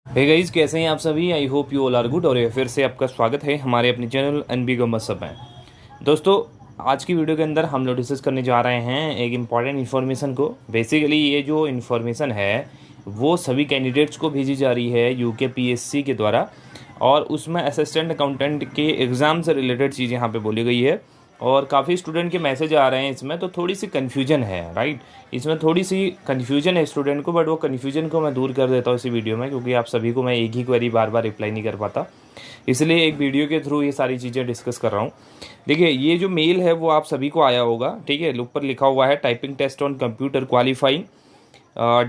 Hey guys, कैसे हैं आप सभी। I hope you all are good. और फिर से आपका स्वागत है हमारे अपने चैनल एनबी गमसब में। दोस्तों, आज की वीडियो के अंदर हम लोग डिस्कस करने जा रहे हैं एक इम्पॉर्टेंट इन्फॉर्मेशन को। बेसिकली ये जो इन्फॉर्मेशन है वो सभी कैंडिडेट्स को भेजी जा रही है यूके पीएससी के द्वारा, और उसमें असिस्टेंट अकाउंटेंट के एग्ज़ाम से रिलेटेड चीज़ यहाँ पे बोली गई है। और काफ़ी स्टूडेंट के मैसेज आ रहे हैं इसमें, तो थोड़ी सी कन्फ्यूजन है, राइट। इसमें थोड़ी सी कन्फ्यूजन है स्टूडेंट को, बट वो कन्फ्यूजन को मैं दूर कर देता हूँ इसी वीडियो में, क्योंकि आप सभी को मैं एक ही क्वेरी बार बार रिप्लाई नहीं कर पाता, इसलिए एक वीडियो के थ्रू ये सारी चीज़ें डिस्कस कर रहा हूँ। देखिए, ये जो मेल है वो आप सभी को आया होगा, ठीक है। ऊपर लिखा हुआ है typing test on computer qualifying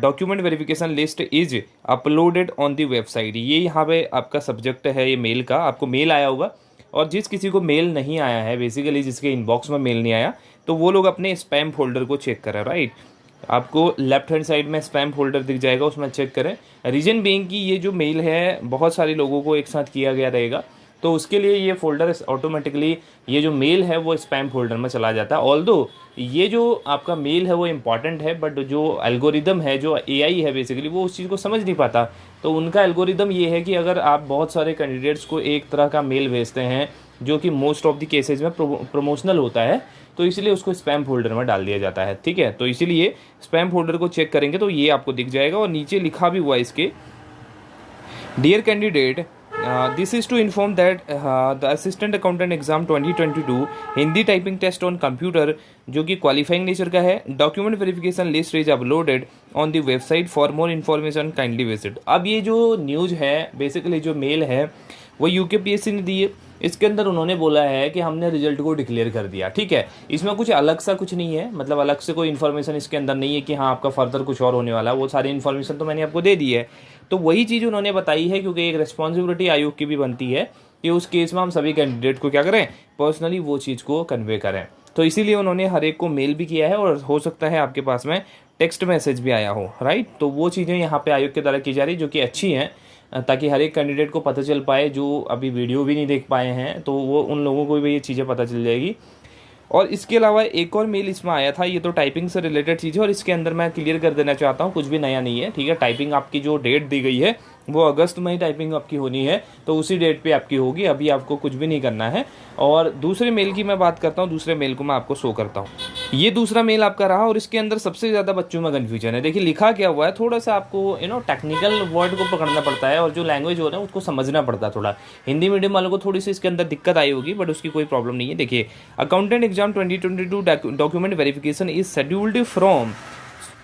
document verification list is uploaded on the website. ये यहाँ पे आपका सब्जेक्ट है ये मेल का, आपको मेल आया होगा। और जिस किसी को मेल नहीं आया है, बेसिकली जिसके इनबॉक्स में मेल नहीं आया, तो वो लोग अपने स्पैम फोल्डर को चेक करें, राइट। आपको लेफ्ट हैंड साइड में स्पैम फोल्डर दिख जाएगा, उसमें चेक करें। रीजन बीइंग कि ये जो मेल है बहुत सारे लोगों को एक साथ किया गया रहेगा, तो उसके लिए ये फोल्डर ऑटोमेटिकली, ये जो मेल है वो स्पैम फोल्डर में चला जाता है। ऑल्दो ये जो आपका मेल है वो इम्पॉर्टेंट है, बट जो एल्गोरिदम है, जो एआई है, बेसिकली वो उस चीज़ को समझ नहीं पाता। तो उनका एल्गोरिदम ये है कि अगर आप बहुत सारे कैंडिडेट्स को एक तरह का मेल भेजते हैं जो कि मोस्ट ऑफ द केसेज में प्रमोशनल होता है, तो इसलिए उसको स्पैम फोल्डर में डाल दिया जाता है, ठीक है। तो इसीलिए स्पैम फोल्डर को चेक करेंगे तो ये आपको दिख जाएगा, और नीचे लिखा भी हुआ है इसके, dear candidate, this is to inform that the assistant accountant exam 2022 Hindi typing test on computer, जो कि क्वालिफाइंग नेचर का है, document verification list is uploaded on the website for more information kindly visit. अब ये जो न्यूज़ है, basically जो mail है वो यूके पीएससी ने दी है। इसके अंदर उन्होंने बोला है कि हमने रिजल्ट को डिक्लेयर कर दिया, ठीक है। इसमें कुछ अलग सा कुछ नहीं है, मतलब अलग से कोई इन्फॉर्मेशन इसके अंदर नहीं है कि हाँ आपका फर्दर कुछ और होने वाला है। वो सारी इन्फॉर्मेशन तो मैंने आपको दे दी है। तो वही चीज़ उन्होंने बताई है, क्योंकि एक रिस्पॉन्सिबिलिटी आयोग की भी बनती है कि उस केस में हम सभी कैंडिडेट को क्या करें, पर्सनली वो चीज़ को कन्वे करें। तो इसीलिए उन्होंने हर एक को मेल भी किया है, और हो सकता है आपके पास में टेक्स्ट मैसेज भी आया हो, राइट। तो वो चीज़ें यहाँ पे आयोग के द्वारा की जा रही, जो कि अच्छी हैं, ताकि हर एक कैंडिडेट को पता चल पाए। जो अभी वीडियो भी नहीं देख पाए हैं, तो वो उन लोगों को भी ये चीज़ें पता चल जाएगी। और इसके अलावा एक और मेल इसमें आया था, ये तो टाइपिंग से रिलेटेड चीज़ है, और इसके अंदर मैं क्लियर कर देना चाहता हूँ, कुछ भी नया नहीं है, ठीक है। टाइपिंग आपकी जो डेट दी गई है वो अगस्त में ही टाइपिंग आपकी होनी है, तो उसी डेट पे आपकी होगी। अभी आपको कुछ भी नहीं करना है। और दूसरे मेल की मैं बात करता हूँ, दूसरे मेल को मैं आपको शो करता हूँ। ये दूसरा मेल आपका रहा, और इसके अंदर सबसे ज़्यादा बच्चों में कन्फ्यूजन है। देखिए, लिखा क्या हुआ है, थोड़ा सा आपको टेक्निकल वर्ड को पकड़ना पड़ता है, और जो लैंग्वेज हो रहा है उसको समझना पड़ता है थोड़ा। हिंदी मीडियम वालों को थोड़ी सी इसके अंदर दिक्कत आई होगी, बट उसकी कोई प्रॉब्लम नहीं है। देखिए, accountant exam 2022 document verification is scheduled from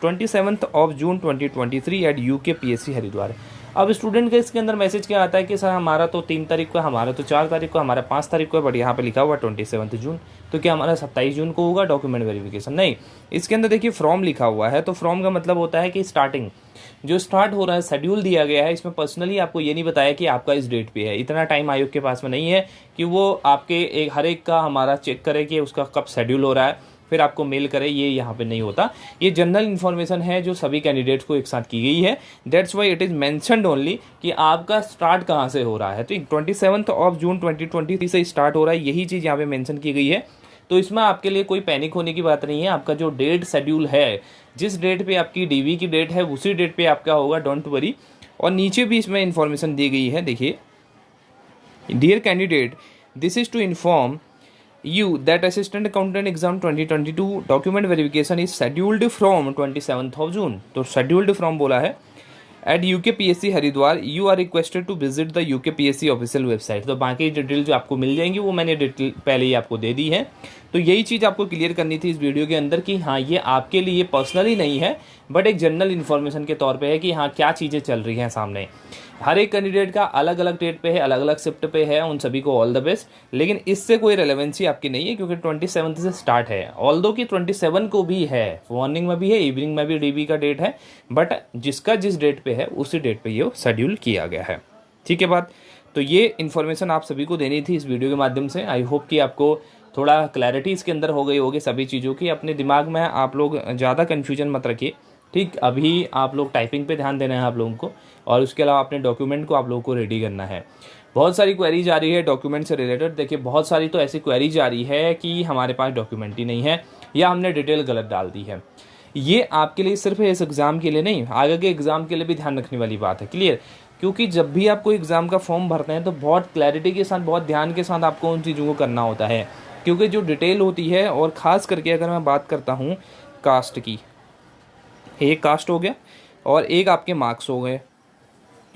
27 of June 2023 at UK PSC Haridwar. अब स्टूडेंट का इसके अंदर मैसेज क्या आता है कि सर हमारा तो 3 तारीख को, हमारा तो 4 तारीख को, हमारा 5 तारीख को है, बट यहाँ पे लिखा हुआ 27 जून, तो क्या हमारा 27 जून को होगा डॉक्यूमेंट वेरिफिकेशन? नहीं, इसके अंदर देखिए फ्रॉम लिखा हुआ है, तो फ्रॉम का मतलब होता है कि स्टार्टिंग, जो स्टार्ट हो रहा है, शेड्यूल दिया गया है। इसमें पर्सनली आपको ये नहीं बताया कि आपका इस डेट पे है। इतना टाइम आयोग के पास में नहीं है कि वो आपके हर एक का हमारा चेक करे कि उसका कब शेड्यूल हो रहा है, फिर आपको मेल करे। ये यहाँ पे नहीं होता। ये जनरल इन्फॉर्मेशन है जो सभी कैंडिडेट्स को एक साथ की गई है। That's why it is mentioned only कि आपका स्टार्ट कहाँ से हो रहा है। तो 27 ऑफ जून 2023 से स्टार्ट हो रहा है, यही चीज़ यहाँ पे मेंशन की गई है। तो इसमें आपके लिए कोई पैनिक होने की बात नहीं है। आपका जो डेट शेड्यूल है, जिस डेट पे आपकी डीवी की डेट है, उसी डेट पे आपका होगा, डोंट वरी। और नीचे भी इसमें इन्फॉर्मेशन दी गई है, देखिए, dear candidate, this is to inform you that assistant accountant exam 2022 document verification is scheduled from 27th of June। तो scheduled from बोला है at UK PSC Haridwar. You are requested to visit the UK PSC official website. तो बाकी detail जो आपको मिल जाएंगी वो मैंने डिटेल पहले ही आपको दे दी है। तो यही चीज़ आपको क्लियर करनी थी इस वीडियो के अंदर कि हाँ, ये आपके लिए पर्सनली नहीं है, बट एक जनरल इन्फॉर्मेशन के तौर पे है कि हाँ क्या चीज़ें चल रही हैं सामने। हर एक कैंडिडेट का अलग अलग डेट पे है, अलग अलग शिफ्ट पे है, उन सभी को ऑल द बेस्ट। लेकिन इससे कोई रेलेवेंसी आपकी नहीं है, क्योंकि 27 से स्टार्ट है। ऑल्दो कि 27 को भी है, मॉर्निंग में भी है, इवनिंग में भी डीबी का डेट है, बट जिसका जिस डेट पे है उसी डेट पे ये शेड्यूल किया गया है, ठीक है बात। तो ये इन्फॉर्मेशन आप सभी को देनी थी इस वीडियो के माध्यम से। आई होप कि आपको थोड़ा क्लैरिटी इसके अंदर हो गई होगी सभी चीज़ों की। अपने दिमाग में आप लोग ज़्यादा कन्फ्यूजन मत रखिए, ठीक। अभी आप लोग टाइपिंग पे ध्यान देना है आप लोगों को, और उसके अलावा अपने डॉक्यूमेंट को आप लोगों को रेडी करना है। बहुत सारी क्वेरीज आ रही है डॉक्यूमेंट से रिलेटेड। देखिए, बहुत सारी तो ऐसी क्वेरीज आ रही है कि हमारे पास डॉक्यूमेंट ही नहीं है, या हमने डिटेल गलत डाल दी है। ये आपके लिए सिर्फ इस एग्ज़ाम के लिए नहीं, आगे के एग्ज़ाम के लिए भी ध्यान रखने वाली बात है, क्लियर। क्योंकि जब भी आप कोई एग्ज़ाम का फॉर्म भरते हैं तो बहुत क्लैरिटी के साथ, बहुत ध्यान के साथ आपको उन चीज़ों को करना होता है, क्योंकि जो डिटेल होती है, और ख़ास करके अगर मैं बात करता हूँ कास्ट की, एक कास्ट हो गया और एक आपके मार्क्स हो गए,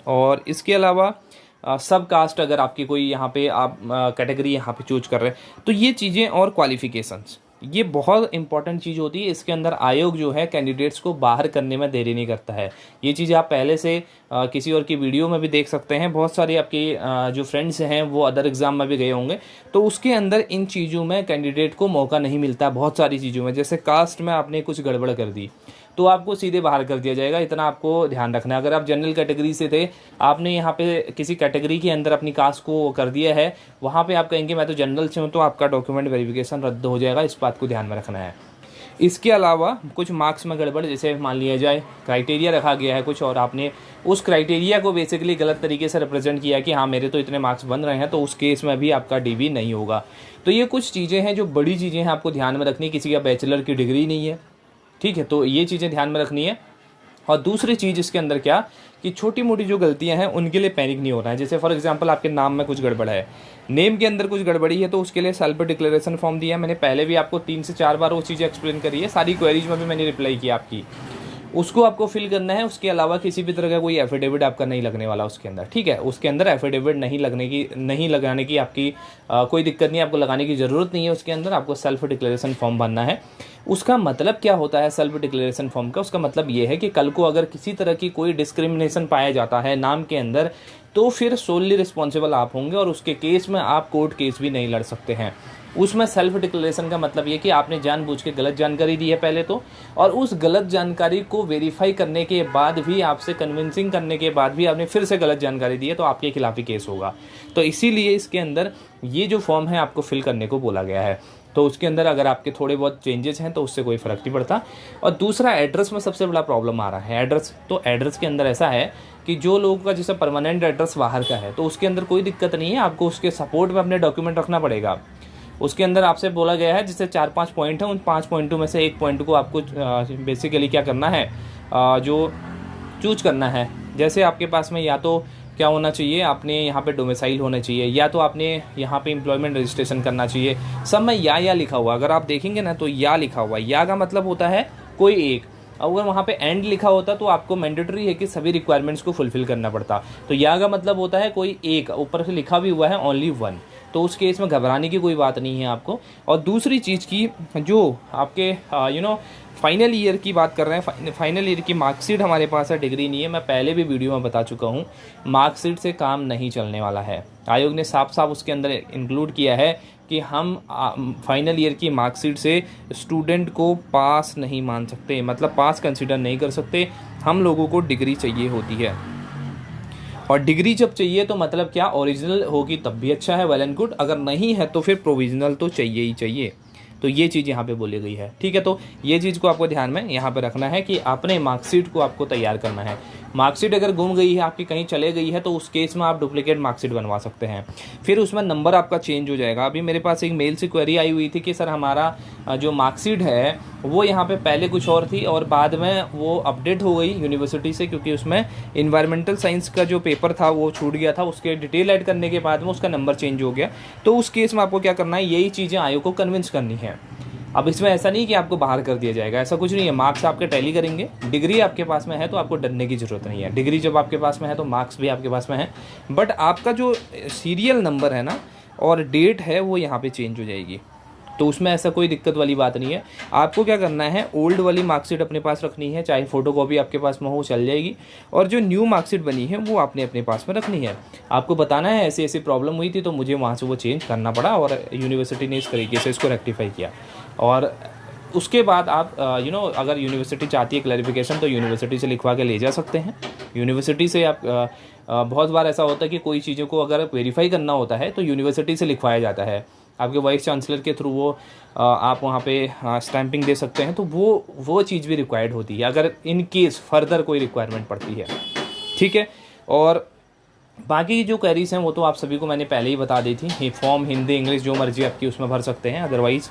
और इसके अलावा सब कास्ट अगर आपकी कोई यहाँ पे आप कैटेगरी यहाँ पे चूज कर रहे हैं, तो ये चीज़ें और क्वालिफिकेशंस, ये बहुत इंपॉर्टेंट चीज़ होती है। इसके अंदर आयोग जो है कैंडिडेट्स को बाहर करने में देरी नहीं करता है। ये चीज़ें आप पहले से किसी और की वीडियो में भी देख सकते हैं। बहुत सारे आपके जो फ्रेंड्स हैं वो अदर एग्ज़ाम में भी गए होंगे, तो उसके अंदर इन चीज़ों में कैंडिडेट को मौका नहीं मिलता। बहुत सारी चीज़ों में, जैसे कास्ट में आपने कुछ गड़बड़ कर दी तो आपको सीधे बाहर कर दिया जाएगा, इतना आपको ध्यान रखना है। अगर आप जनरल कैटेगरी से थे, आपने यहाँ पे किसी कैटेगरी के अंदर अपनी कास्ट को कर दिया है, वहाँ पे आप कहेंगे मैं तो जनरल से हूँ, तो आपका डॉक्यूमेंट वेरिफिकेशन रद्द हो जाएगा। इस बात को ध्यान में रखना है। इसके अलावा कुछ मार्क्स में गड़बड़, जैसे मान लिया जाए क्राइटेरिया रखा गया है कुछ, और आपने उस क्राइटेरिया को बेसिकली गलत तरीके से रिप्रेजेंट किया कि हाँ मेरे तो इतने मार्क्स बन रहे हैं, तो उस केस में भी आपका डीवी नहीं होगा। तो ये कुछ चीज़ें हैं जो बड़ी चीज़ें हैं, आपको ध्यान में रखनी। किसी का बैचलर की डिग्री नहीं है, ठीक है, तो ये चीज़ें ध्यान में रखनी है। और दूसरी चीज़ इसके अंदर क्या, कि छोटी मोटी जो गलतियां हैं उनके लिए पैनिक नहीं होना है। जैसे फॉर एग्जांपल आपके नाम में कुछ गड़बड़ है, नेम के अंदर कुछ गड़बड़ी है, तो उसके लिए सेल्फ डिक्लेरेशन फॉर्म दिया है। मैंने पहले भी आपको 3 से 4 बार वो चीज़ें एक्सप्लेन करी है, सारी क्वेरीज में भी मैंने रिप्लाई किया आपकी। उसको आपको फिल करना है। उसके अलावा किसी भी तरह का कोई एफिडेविट आपका नहीं लगने वाला उसके अंदर, ठीक है। उसके अंदर एफिडेविट नहीं लगाने की आपकी कोई दिक्कत नहीं, आपको लगाने की ज़रूरत नहीं है। उसके अंदर आपको सेल्फ डिक्लेरेशन फॉर्म भरना है। उसका मतलब क्या होता है सेल्फ डिक्लेरेशन फॉर्म का? उसका मतलब ये है कि कल को अगर किसी तरह की कोई डिस्क्रिमिनेशन पाया जाता है नाम के अंदर, तो फिर सोलली रिस्पॉन्सिबल आप होंगे, और उसके केस में आप कोर्ट केस भी नहीं लड़ सकते हैं। उसमें सेल्फ डिक्लेरेशन का मतलब ये कि आपने जानबूझ के गलत जानकारी दी है पहले तो, और उस गलत जानकारी को वेरीफाई करने के बाद भी, आपसे कन्विंसिंग करने के बाद भी आपने फिर से गलत जानकारी दी है, तो आपके खिलाफ ही केस होगा। तो इसीलिए इसके अंदर ये जो फॉर्म है आपको फिल करने को बोला गया है। तो उसके अंदर अगर आपके थोड़े बहुत चेंजेस हैं तो उससे कोई फ़र्क नहीं पड़ता। और दूसरा, एड्रेस में सबसे बड़ा प्रॉब्लम आ रहा है। एड्रेस, तो एड्रेस के अंदर ऐसा है कि जो लोगों का जैसे परमानेंट एड्रेस बाहर का है, तो उसके अंदर कोई दिक्कत नहीं है, आपको उसके सपोर्ट में अपने डॉक्यूमेंट रखना पड़ेगा। उसके अंदर आपसे बोला गया है जैसे 4-5 पॉइंट हैं, उन 5 पॉइंटों में से एक पॉइंट को आपको बेसिकली क्या करना है, जो चूज करना है। जैसे आपके पास में या तो क्या होना चाहिए, आपने यहाँ पे डोमिसाइल होना चाहिए, या तो आपने यहाँ पे एम्प्लॉयमेंट रजिस्ट्रेशन करना चाहिए। सब में या लिखा हुआ, अगर आप देखेंगे ना तो या लिखा हुआ। या का मतलब होता है कोई एक, अगर वहाँ पे एंड लिखा होता तो आपको मैंडेटरी है कि सभी रिक्वायरमेंट्स को फुलफिल करना पड़ता। तो या का मतलब होता है कोई एक, ऊपर से लिखा भी हुआ है ओनली वन, तो उस केस में घबराने की कोई बात नहीं है आपको। और दूसरी चीज़ की, जो आपके फाइनल ईयर की बात कर रहे हैं, फाइनल ईयर की मार्कशीट हमारे पास है, डिग्री नहीं है। मैं पहले भी वीडियो में बता चुका हूँ, मार्कशीट से काम नहीं चलने वाला है। आयोग ने साफ साफ उसके अंदर इंक्लूड किया है कि हम फाइनल ईयर की मार्कशीट से स्टूडेंट को पास नहीं मान सकते, मतलब पास कंसिडर नहीं कर सकते। हम लोगों को डिग्री चाहिए होती है, और डिग्री जब चाहिए तो मतलब क्या, ओरिजिनल होगी तब भी अच्छा है, वेल एंड गुड। अगर नहीं है तो फिर प्रोविजनल तो चाहिए ही चाहिए। तो ये चीज़ यहाँ पे बोली गई है, ठीक है। तो ये चीज़ को आपको ध्यान में यहाँ पे रखना है कि अपने मार्कशीट को आपको तैयार करना है। मार्कशीट अगर गुम गई है आपकी, कहीं चले गई है, तो उस केस में आप डुप्लीकेट मार्कशीट बनवा सकते हैं। फिर उसमें नंबर आपका चेंज हो जाएगा। अभी मेरे पास एक मेल से क्वेरी आई हुई थी कि सर हमारा जो मार्कशीट है वो यहाँ पे पहले कुछ और थी, और बाद में वो अपडेट हो गई यूनिवर्सिटी से, क्योंकि उसमें इन्वायरमेंटल साइंस का जो पेपर था वो छूट गया था। उसके डिटेल ऐड करने के बाद में उसका नंबर चेंज हो गया। तो उस केस में आपको क्या करना है, यही चीज़ें आयोग को कन्विंस करनी है। अब इसमें ऐसा नहीं कि आपको बाहर कर दिया जाएगा, ऐसा कुछ नहीं है। मार्क्स आपके टैली करेंगे, डिग्री आपके पास में है तो आपको डरने की ज़रूरत नहीं है। डिग्री जब आपके पास में है तो मार्क्स भी आपके पास में है, बट आपका जो सीरियल नंबर है ना और डेट है वो यहाँ पे चेंज हो जाएगी। तो उसमें ऐसा कोई दिक्कत वाली बात नहीं है। आपको क्या करना है, ओल्ड वाली मार्कशीट अपने पास रखनी है, चाहे फोटोकॉपी आपके पास में हो चल जाएगी, और जो न्यू मार्कशीट बनी है वो आपने अपने पास में रखनी है। आपको बताना है ऐसी ऐसी प्रॉब्लम हुई थी तो मुझे वहाँ से वो चेंज करना पड़ा, और यूनिवर्सिटी ने इस तरीके से इसको रेक्टिफाई किया। और उसके बाद आप अगर यूनिवर्सिटी चाहती है क्लैरिफिकेशन तो यूनिवर्सिटी से लिखवा के ले जा सकते हैं। यूनिवर्सिटी से आप बहुत बार ऐसा होता है कि कोई चीज़ों को अगर वेरीफाई करना होता है तो यूनिवर्सिटी से लिखवाया जाता है, आपके वाइस चांसलर के थ्रू वो आप वहाँ पे स्टैंपिंग दे सकते हैं। तो वो चीज़ भी रिक्वायर्ड होती है अगर इन केस फर्दर कोई रिक्वायरमेंट पड़ती है, ठीक है। और बाकी की जो क्वेरीज हैं वो तो आप सभी को मैंने पहले ही बता दी थी। फॉर्म हिंदी इंग्लिश जो मर्जी आपकी उसमें भर सकते हैं। अदरवाइज़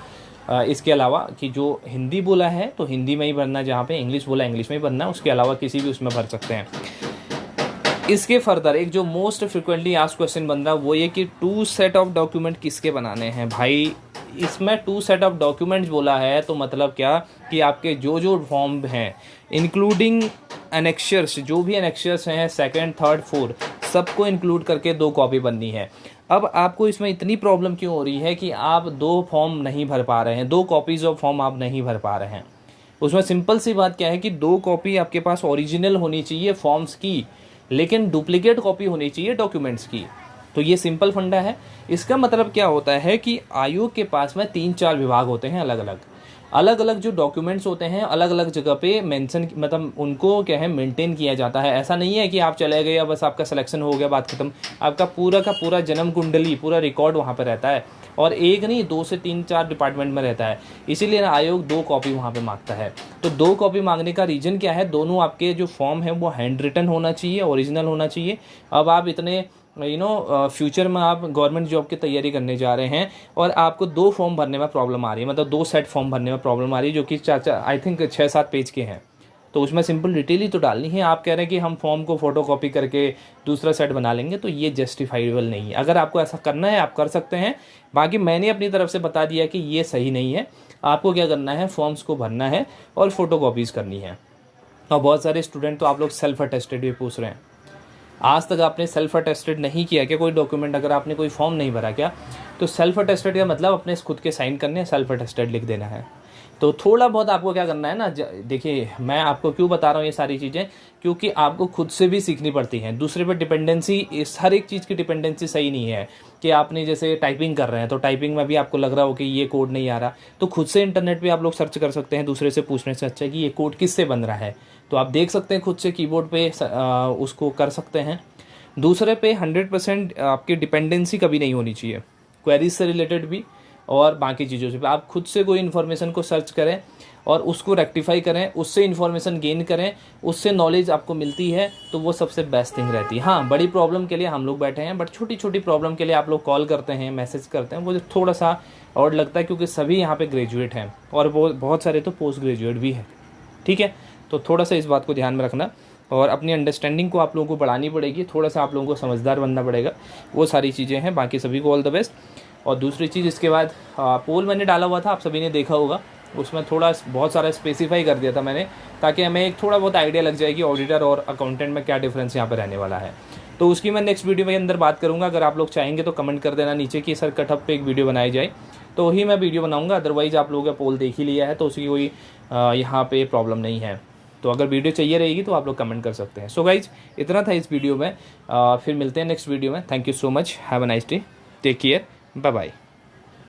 इसके अलावा कि जो हिंदी बोला है तो हिंदी में ही भरना, जहाँ पे इंग्लिश बोला इंग्लिश में ही भरना, उसके अलावा किसी भी उसमें भर सकते हैं। इसके फर्दर एक जो मोस्ट फ्रिक्वेंटली आस्क्ड क्वेश्चन बन रहा है वो ये कि 2 सेट ऑफ डॉक्यूमेंट किसके बनाने हैं भाई। इसमें 2 सेट ऑफ डॉक्यूमेंट्स बोला है तो मतलब क्या कि आपके जो जो फॉर्म हैं इंक्लूडिंग एनेक्शर्स, जो भी एनेक्शर्स हैं 2nd, 3rd, 4th सबको इंक्लूड करके 2 कॉपी बननी है। अब आपको इसमें इतनी प्रॉब्लम क्यों हो रही है कि आप 2 फॉर्म नहीं भर पा रहे हैं, 2 कॉपीज़ ऑफ फॉर्म आप नहीं भर पा रहे हैं। उसमें सिंपल सी बात क्या है कि 2 कॉपी आपके पास ओरिजिनल होनी चाहिए फॉर्म्स की, लेकिन डुप्लीकेट कॉपी होनी चाहिए डॉक्यूमेंट्स की। तो ये सिंपल फंडा है। इसका मतलब क्या होता है कि आयोग के पास में 3-4 विभाग होते हैं अलग अलग जो डॉक्यूमेंट्स होते हैं अलग अलग जगह पे मेंशन, मतलब उनको क्या है मेंटेन किया जाता है। ऐसा नहीं है कि आप चले गए बस आपका सिलेक्शन हो गया बात खत्म। आपका पूरा का पूरा जन्म कुंडली पूरा रिकॉर्ड वहाँ पर रहता है, और एक नहीं 2 से 3-4 डिपार्टमेंट में रहता है। इसीलिए आयोग 2 कॉपी वहाँ पे मांगता है। तो 2 कॉपी मांगने का रीज़न क्या है, दोनों आपके जो फॉर्म है वो हैंड रिटन होना चाहिए, ओरिजिनल होना चाहिए। अब आप इतने फ्यूचर में आप गवर्नमेंट जॉब की तैयारी करने जा रहे हैं और आपको 2 फॉर्म भरने में प्रॉब्लम आ रही है, मतलब 2 सेट फॉर्म भरने में प्रॉब्लम आ रही है जो कि आई थिंक 6-7 पेज के हैं। तो उसमें सिंपल डिटेल ही तो डालनी है। आप कह रहे हैं कि हम फॉर्म को फोटोकॉपी करके दूसरा सेट बना लेंगे, तो ये जस्टिफाइबल नहीं है। अगर आपको ऐसा करना है आप कर सकते हैं, बाकी मैंने अपनी तरफ से बता दिया कि ये सही नहीं है। आपको क्या करना है, फॉर्म्स को भरना है और फोटोकॉपीज़ करनी है। और बहुत सारे स्टूडेंट तो आप लोग सेल्फ अटेस्टेड भी पूछ रहे हैं। आज तक आपने सेल्फ अटेस्टेड नहीं किया क्या कोई डॉक्यूमेंट, अगर आपने कोई फॉर्म नहीं भरा क्या, तो सेल्फ अटेस्टेड का मतलब अपने खुद के साइन करने, सेल्फ अटेस्टेड लिख देना है। तो थोड़ा बहुत आपको क्या करना है ना, देखिए मैं आपको क्यों बता रहा हूँ ये सारी चीज़ें, क्योंकि आपको खुद से भी सीखनी पड़ती हैं। दूसरे पर डिपेंडेंसी, इस हर एक चीज़ की डिपेंडेंसी सही नहीं है कि आपने जैसे टाइपिंग कर रहे हैं तो टाइपिंग में भी आपको लग रहा हो कि ये कोड नहीं आ रहा, तो खुद से इंटरनेट पे आप लोग सर्च कर सकते हैं। दूसरे से पूछने से अच्छा है कि ये कोड किससे बन रहा है, तो आप देख सकते हैं खुद से कीबोर्ड पे उसको कर सकते हैं। दूसरे पे 100% आपकी डिपेंडेंसी कभी नहीं होनी चाहिए, क्वेरीज से रिलेटेड भी और बाकी चीज़ों से। आप खुद से कोई इन्फॉर्मेशन को सर्च करें और उसको रेक्टिफाई करें, उससे इन्फॉर्मेशन गेन करें, उससे नॉलेज आपको मिलती है, तो वो सबसे बेस्ट थिंग रहती है। हाँ, बड़ी प्रॉब्लम के लिए हम लोग बैठे हैं, बट छोटी छोटी प्रॉब्लम के लिए आप लोग कॉल करते हैं, मैसेज करते हैं, वो थोड़ा सा और लगता है क्योंकि सभी यहाँ पे ग्रेजुएट हैं और बहुत सारे तो पोस्ट ग्रेजुएट भी हैं। ठीक है, तो थोड़ा सा इस बात को ध्यान में रखना और अपनी अंडरस्टैंडिंग को आप लोगों को बढ़ानी पड़ेगी, थोड़ा सा आप लोगों को समझदार बनना पड़ेगा। वो सारी चीज़ें हैं। बाकी सभी को ऑल द बेस्ट। और दूसरी चीज़ इसके बाद पोल मैंने डाला हुआ था, आप सभी ने देखा होगा, उसमें थोड़ा बहुत सारा स्पेसिफाई कर दिया था मैंने, ताकि हमें एक थोड़ा बहुत आइडिया लग जाएगी ऑडिटर और अकाउंटेंट में क्या डिफरेंस यहाँ पर रहने वाला है। तो उसकी मैं नेक्स्ट वीडियो के अंदर बात करूँगा। अगर आप लोग चाहेंगे तो कमेंट कर देना नीचे कि सर कटअप पे एक वीडियो बनाई जाए, तो ही मैं वीडियो बनाऊँगा। अदरवाइज़ आप लोगों का पोल देख ही लिया है, तो उसकी कोई यहाँ पे प्रॉब्लम नहीं है। तो अगर वीडियो चाहिए रहेगी तो आप लोग कमेंट कर सकते हैं। सो गाइज, इतना था इस वीडियो में। फिर मिलते हैं नेक्स्ट वीडियो में। Thank you so much, have a nice day, take care, bye bye.